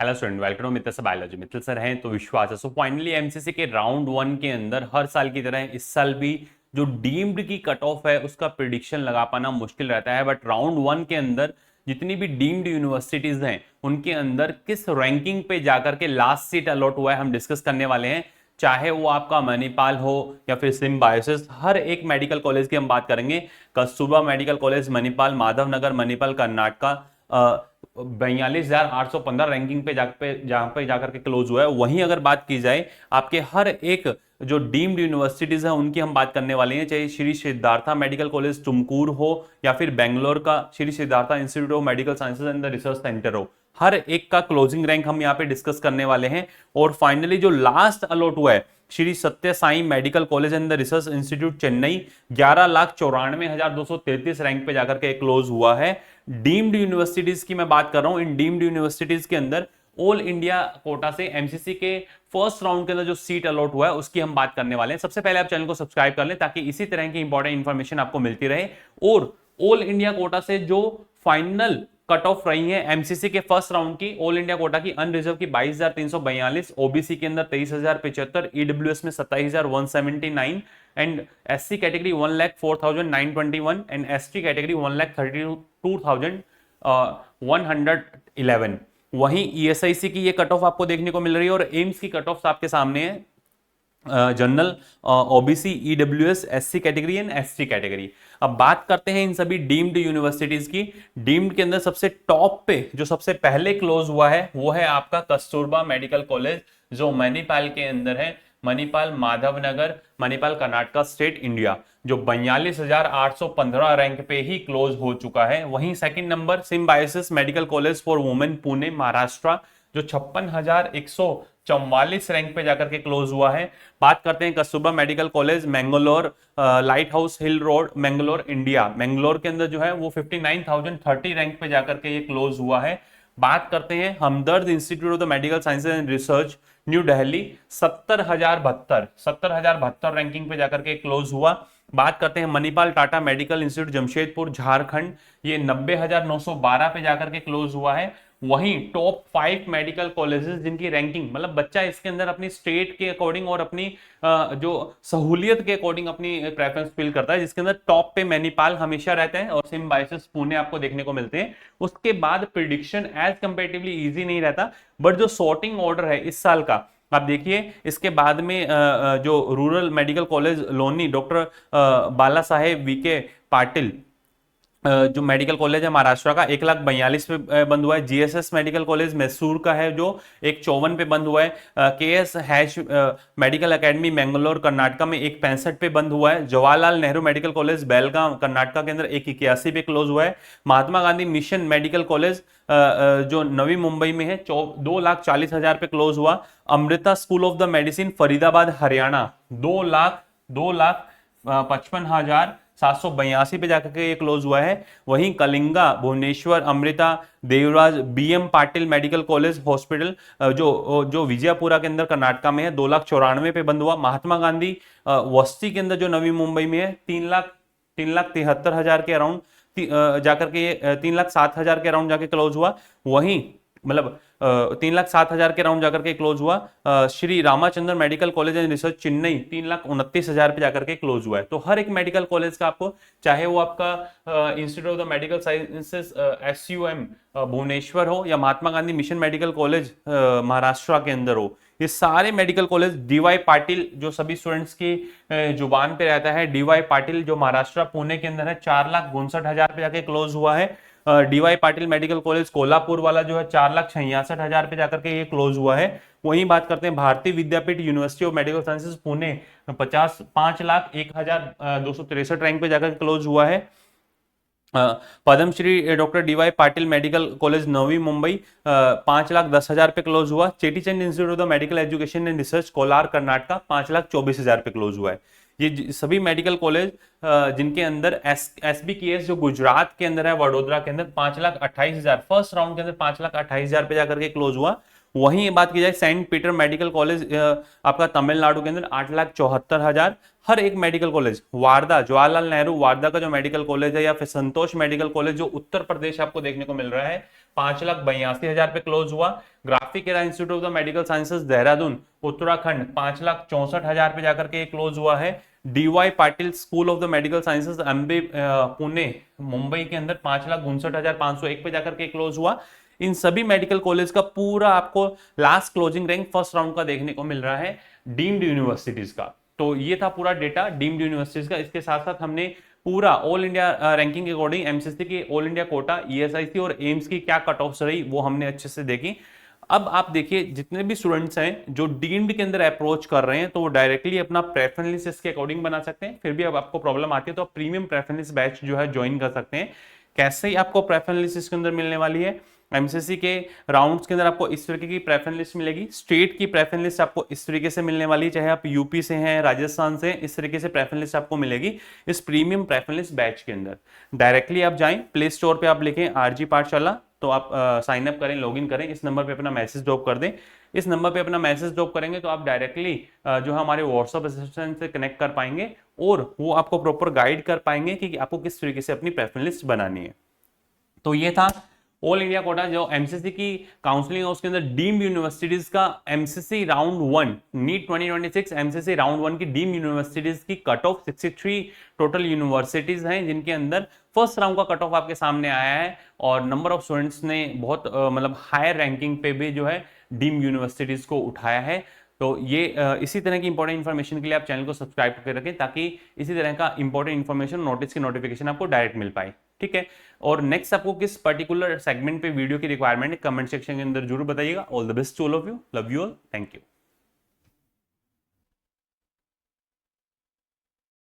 Hello student, welcome to Mittal से biology. Mittal sir हैं तो विश्वास है। सो फाइनली एमसीसी के राउंड वन के अंदर हर साल की तरह इस साल भी जो डीम्ड की कट ऑफ है उसका प्रिडिक्शन लगा पाना मुश्किल रहता है। बट राउंड वन के अंदर जितनी भी डीम्ड यूनिवर्सिटीज हैं उनके अंदर किस रैंकिंग पे जाकर के लास्ट सीट अलॉट हुआ है हम डिस्कस करने वाले हैं। चाहे वो आपका मणिपाल हो या फिर सिम्बायोसिस, हर एक मेडिकल कॉलेज की हम बात करेंगे। Kasturba medical college Manipal, Madhavnagar Manipal Karnataka 42,815 ranking पे जहां पे जाकर के क्लोज हुआ है। वहीं अगर बात की जाए आपके हर एक जो डीम्ड यूनिवर्सिटीज है उनकी हम बात करने वाले हैं, चाहे श्री सिद्धार्था मेडिकल कॉलेज तुमकुर हो या फिर बेंगलोर का Shri Siddhartha institute of medical sciences and the research centre हो, हर एक का क्लोजिंग रैंक हम यहाँ पे डिस्कस करने वाले हैं। और फाइनली जो लास्ट अलॉट हुआ है श्री सत्य Sai medical college and the research institute Chennai, 11,94,233 rank पे जाकर के क्लोज हुआ है। डीम्ड यूनिवर्सिटीज की मैं बात कर रहा हूं। इन डीम्ड यूनिवर्सिटीज के अंदर ऑल इंडिया कोटा से एमसीसी के फर्स्ट राउंड के अंदर जो सीट अलॉट हुआ है उसकी हम बात करने वाले हैं। सबसे पहले आप चैनल को सब्सक्राइब कर लें ताकि इसी तरह की इंपॉर्टेंट इंफॉर्मेशन आपको मिलती रहे। और ऑल इंडिया कोटा से जो फाइनल कट ऑफ रही है एमसीसी के फर्स्ट राउंड की, ऑल इंडिया कोटा की अनरिजर्व की 22,342, ओबीसी के अंदर 23,075, ईडब्ल्यूएस में 27,179 and SC category 1,04,921 and ST category 1,32,111। वहीं ईएसआईसी की ये कट ऑफ आपको देखने को मिल रही है और एम्स की कट ऑफ आपके सामने है। General, OBC, EWS, SC category and ST category. अब बात करते हैं इन सभी डीम्ड यूनिवर्सिटीज की। डीम्ड के अंदर सबसे टॉप पे जो सबसे पहले क्लोज हुआ है वो है आपका कस्तूरबा मेडिकल कॉलेज जो मणिपाल के अंदर है। मणिपाल माधवनगर, मणिपाल कर्नाटका स्टेट इंडिया, जो 42,815 रैंक पे ही क्लोज हो चुका है। वहीं second number symbiosis medical college for women Pune Maharashtra, जो 56,144 रैंक पे जाकर के क्लोज हुआ है। बात करते हैं Kasturba medical college Mangalore, lighthouse hill road, Mangalore India. Mangalore के अंदर जो है वो 59,030 रैंक पे जाकर के ये क्लोज हुआ है। बात करते हैं Hamdard institute of the medical sciences and research new Delhi, 70,072 ranking पे जाकर के क्लोज हुआ। बात करते हैं मणिपाल टाटा मेडिकल इंस्टीट्यूट जमशेदपुर झारखंड, ये 90,912 पे जाकर के क्लोज हुआ है। वहीं टॉप 5 मेडिकल कॉलेजेस जिनकी रैंकिंग, मतलब बच्चा इसके अंदर अपनी स्टेट के अकॉर्डिंग और अपनी जो सहूलियत के अकॉर्डिंग अपनी प्रेफरेंस फिल करता है, जिसके अंदर टॉप पे मणिपाल हमेशा रहते हैं और सिम्बायोसिस पुणे आपको देखने को मिलते हैं। उसके बाद प्रिडिक्शन एज कंपेरेटिवली इजी नहीं रहता, बट जो सॉर्टिंग ऑर्डर है इस साल का आप देखिए। इसके बाद में जो rural medical college Loni, doctor Bala Saheb VK Patil जो मेडिकल कॉलेज है महाराष्ट्र का, 1,42,000 पे बंद हुआ है। जीएसएस मेडिकल कॉलेज मैसूर का है जो 1,54 पे बंद हुआ है। केएस हैश मेडिकल एकेडमी मैंगलोर कर्नाटका में 1,65 पे बंद हुआ है। जवाहरलाल नेहरू मेडिकल कॉलेज बेलगाम कर्नाटका के अंदर 1,81 पे क्लोज हुआ है। Mahatma Gandhi mission medical college जो नवी मुंबई में है 2,40,000 पे क्लोज हुआ। Amrita school of the medicine Faridabad Haryana 2,55,782 पे जाकर के ये क्लोज हुआ है। वहीं Kalinga, Bhubaneswar, Amrita, Devaraj, BM Patil medical college hospital जो विजयपुरा के अंदर कर्नाटका में है 2,94,000 पे बंद हुआ। महात्मा गांधी वस्ती के अंदर जो नवी मुंबई में है 3,73,000 के अराउंड जाकर के 3,07,000 के अराउंड जाके क्लोज हुआ। वहीं मतलब 3,07,000 के राउंड जाकर के क्लोज हुआ। Shri Ramachandra medical college and research Chennai 3,29,000 पे जाकर के क्लोज हुआ है। तो हर एक मेडिकल कॉलेज का आपको, चाहे वो आपका institute of the medical sciences SUM Bhubaneswar हो या Mahatma Gandhi mission medical college Maharashtra के अंदर हो, ये सारे मेडिकल कॉलेज डीवाई पाटिल जो सभी स्टूडेंट्स की जुबान पे रहता है, डीवाई पाटिल जो महाराष्ट्र पुणे के अंदर है 4,59,000 पे जाके क्लोज हुआ है। DY Patil medical college Kolhapur वाला जो है 4,66,000 पे जाकर के ये क्लोज हुआ है। वहीं बात करते हैं Bharati Vidyapeeth university of medical sciences Pune 5,01,263 rank पे जाकर क्लोज हुआ है। Padmashree doctor DY Patil medical college Navi Mumbai 5,10,000 पे क्लोज हुआ। चेटीचंद institute of the medical education and research Kolar Karnataka 5,24,000 पे क्लोज हुआ है। ये सभी मेडिकल कॉलेज जिनके अंदर एसबीकेएस जो गुजरात के अंदर है, वडोदरा के अंदर 5,28,000 फर्स्ट राउंड के अंदर 5,28,000 पे जाकर के क्लोज हुआ। वहीं बात की जाए सेंट पीटर मेडिकल कॉलेज आपका तमिलनाडु के अंदर 8,74,000 हर एक मेडिकल कॉलेज। वारदा, जवाहरलाल नेहरू वारदा का जो मेडिकल कॉलेज है, या फिर संतोष मेडिकल कॉलेज जो उत्तर प्रदेश आपको देखने को मिल रहा है, 5,82,000 पे क्लोज हुआ। Graphic era institute of the medical sciences Dehradun Uttarakhand 5,64,000 पे जाकर के क्लोज हुआ है। DY Patil school of the medical sciences MB Pune Mumbai के अंदर 5,59,501 पे जाकर के क्लोज हुआ। इन सभी मेडिकल कॉलेज का पूरा आपको last closing rank first round का देखने को मिल रहा है डीम्ड यूनिवर्सिटीज का। तो ये था पूरा डेटा डीम्ड यूनिवर्सिटीज का। इसके साथ साथ हमने पूरा ऑल इंडिया रैंकिंग के अकॉर्डिंग एमसीसी की ऑल इंडिया कोटा, ईएसआईसी और एम्स की क्या कट ऑफ्स रही वो हमने अच्छे से देखी। अब आप देखिए जितने भी स्टूडेंट्स हैं जो डीम्ड के अंदर अप्रोच कर रहे हैं तो वो डायरेक्टली अपना प्रेफरेंस लिस्ट इसके अकॉर्डिंग बना सकते हैं। फिर भी अब आपको प्रॉब्लम आती है तो आप प्रीमियम प्रेफरेंस बैच जो है ज्वाइन कर सकते हैं। कैसे ही आपको प्रेफरेंस लिस्ट इसके अंदर मिलने वाली है, एमसीसी के राउंड्स के अंदर आपको इस तरीके की प्रेफरेंस लिस्ट मिलेगी। स्टेट की प्रेफरेंस लिस्ट आपको इस तरीके से मिलने वाली है, चाहे आप यूपी से हैं, राजस्थान से, इस तरीके से प्रेफरेंस लिस्ट आपको मिलेगी इस प्रीमियम प्रेफरेंस लिस्ट बैच के अंदर। डायरेक्टली आप जाएं प्ले स्टोर पे, आप लिखें आरजी पाठशाला, तो आप साइन अप करें, लॉगिन करें, इस नंबर पे अपना मैसेज ड्रॉप कर दें। इस नंबर पे अपना मैसेज ड्रॉप करेंगे तो आप डायरेक्टली जो है हमारे व्हाट्सएप असिस्टेंट से कनेक्ट कर पाएंगे और वो आपको प्रॉपर गाइड कर पाएंगे कि आपको किस तरीके से अपनी प्रेफरेंस लिस्ट बनानी है। तो ये था ऑल इंडिया कोटा जो एमसीसी की काउंसलिंग है, उसके अंदर डीम्ड यूनिवर्सिटीज का MCC round 1 NEET 2026 MCC round 1 की डीम्ड यूनिवर्सिटीज की कट ऑफ 63 टोटल यूनिवर्सिटीज हैं जिनके अंदर फर्स्ट राउंड का कट ऑफ आपके सामने आया है और नंबर ऑफ स्टूडेंट्स ने बहुत मतलब हायर रैंकिंग पे भी जो है डीम्ड यूनिवर्सिटीज को उठाया है। तो ये इसी तरह की इंपॉर्टेंट इन्फॉर्मेशन के लिए आप चैनल को सब्सक्राइब करके रखें ताकि इसी तरह का इंपॉर्टेंट इन्फॉर्मेशन नोटिस की नोटिफिकेशन आपको डायरेक्ट मिल पाए, ठीक है। और नेक्स्ट आपको किस पर्टिकुलर सेगमेंट पे वीडियो की रिक्वायरमेंट है कमेंट सेक्शन के अंदर जरूर बताइएगा। All the best to all of you, love you all, thank you.